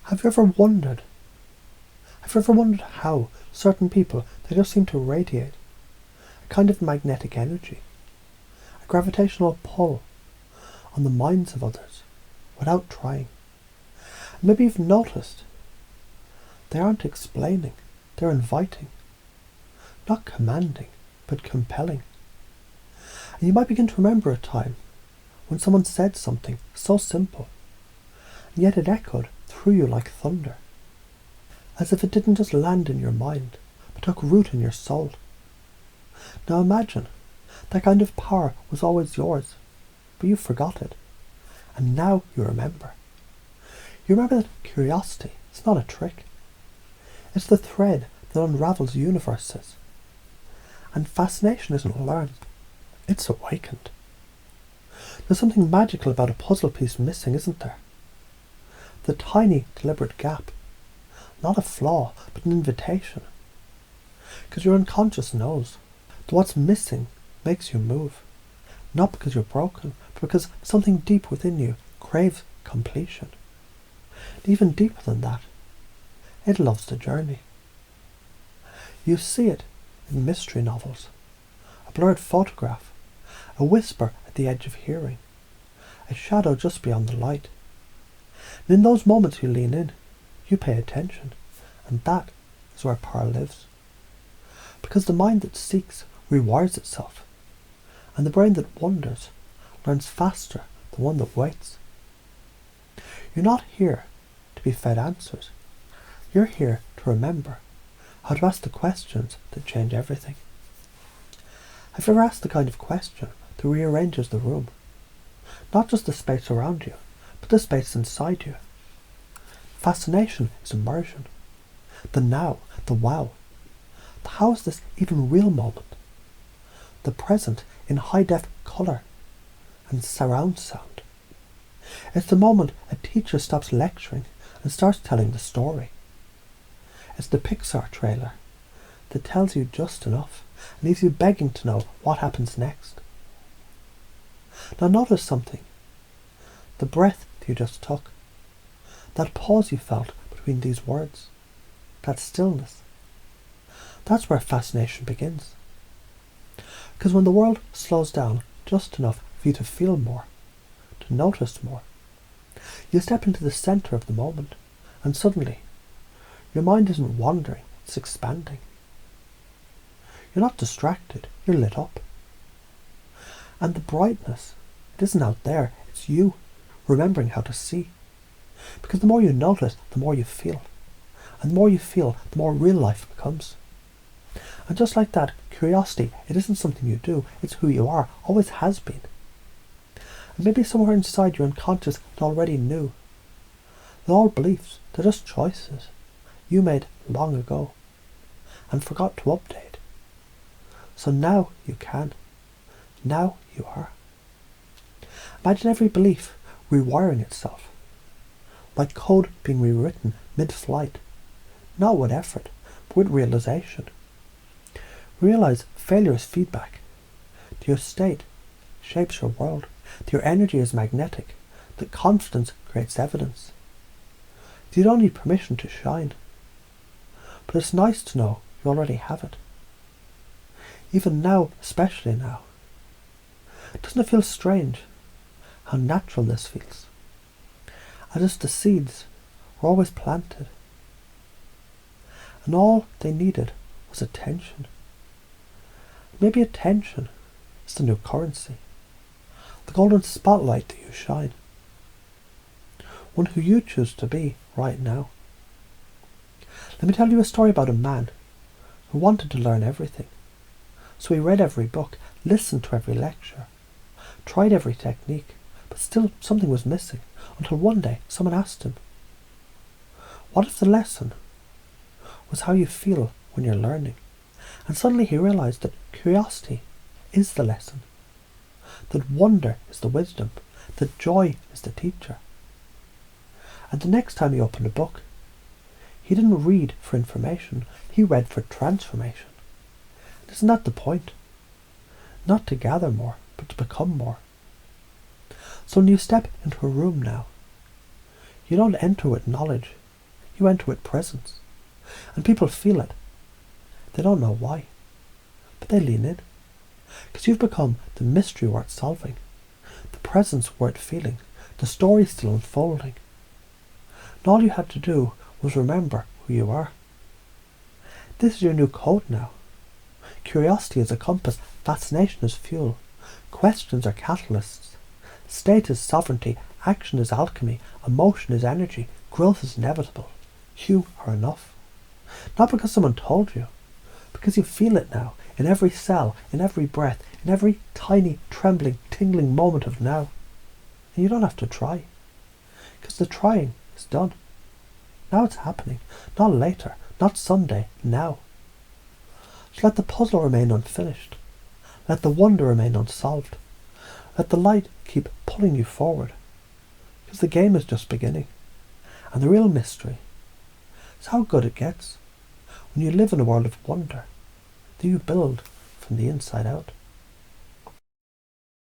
Have you ever wondered? Have you ever wondered how certain people, they just seem to radiate a kind of magnetic energy, a gravitational pull on the minds of others without trying? And maybe you've noticed they aren't explaining, they're inviting, not commanding, but compelling. And you might begin to remember a time when someone said something so simple, and yet it echoed through you like thunder, as if it didn't just land in your mind, but took root in your soul. Now imagine that kind of power was always yours, but you forgot it, and now you remember. You remember that curiosity is not a trick. It's the thread that unravels universes. And fascination isn't learned, it's awakened. There's something magical about a puzzle piece missing, isn't there? The tiny, deliberate gap. Not a flaw, but an invitation. Because your unconscious knows that what's missing makes you move. Not because you're broken, but because something deep within you craves completion. And even deeper than that, it loves the journey. You see it in mystery novels. A blurred photograph, a whisper at the edge of hearing, a shadow just beyond the light. And in those moments you lean in, you pay attention, and that is where power lives. Because the mind that seeks rewires itself, and the brain that wonders learns faster than one that waits. You're not here to be fed answers. You're here to remember how to ask the questions that change everything. Have you ever asked the kind of question that rearranges the room? Not just the space around you, but the space inside you. Fascination is immersion. The now, the wow. The how is this even real moment? The present in high-def colour and surround sound. It's the moment a teacher stops lecturing and starts telling the story. It's the Pixar trailer that tells you just enough and leaves you begging to know what happens next. Now notice something. The breath you just took. That pause you felt between these words. That stillness. That's where fascination begins. Because when the world slows down just enough for you to feel more, to notice more, you step into the centre of the moment, and suddenly your mind isn't wandering, it's expanding. You're not distracted, you're lit up. And the brightness, it isn't out there, it's you, remembering how to see. Because the more you notice, the more you feel. And the more you feel, the more real life becomes. And just like that, curiosity, it isn't something you do, it's who you are, always has been. And maybe somewhere inside your unconscious it already knew. They're all beliefs, they're just choices you made long ago and forgot to update. So now you can. Now you are. Imagine every belief rewiring itself, like code being rewritten mid-flight, not with effort, but with realization. Realize failure is feedback. That your state shapes your world. That your energy is magnetic. That confidence creates evidence. That you don't need permission to shine. But it's nice to know you already have it. Even now, especially now. Doesn't it feel strange how natural this feels? As if the seeds were always planted. And all they needed was attention. Maybe attention is the new currency. The golden spotlight that you shine. One who you choose to be right now. Let me tell you a story about a man who wanted to learn everything. So he read every book, listened to every lecture, tried every technique, but still something was missing, until one day someone asked him, what if the lesson was how you feel when you're learning? And suddenly he realized that curiosity is the lesson, that wonder is the wisdom, that joy is the teacher. And the next time he opened a book, he didn't read for information, he read for transformation. Isn't that the point? Not to gather more, but to become more. So when you step into a room now, you don't enter with knowledge, You enter with presence. And people feel it. They don't know why. But they lean in. Because you've become the mystery worth solving. The presence worth feeling. The story still unfolding. And all you had to do was remember who you are. This is your new code now. Curiosity is a compass. Fascination is fuel. Questions are catalysts. State is sovereignty. Action is alchemy. Emotion is energy. Growth is inevitable. You are enough. Not because someone told you, because you feel it now, in every cell, in every breath, in every tiny, trembling, tingling moment of now. And you don't have to try, because the trying is done. Now it's happening, not later, not someday, now. So let the puzzle remain unfinished. Let the wonder remain unsolved. Let the light keep pulling you forward, because the game is just beginning. And the real mystery is how good it gets when you live in a world of wonder that you build from the inside out.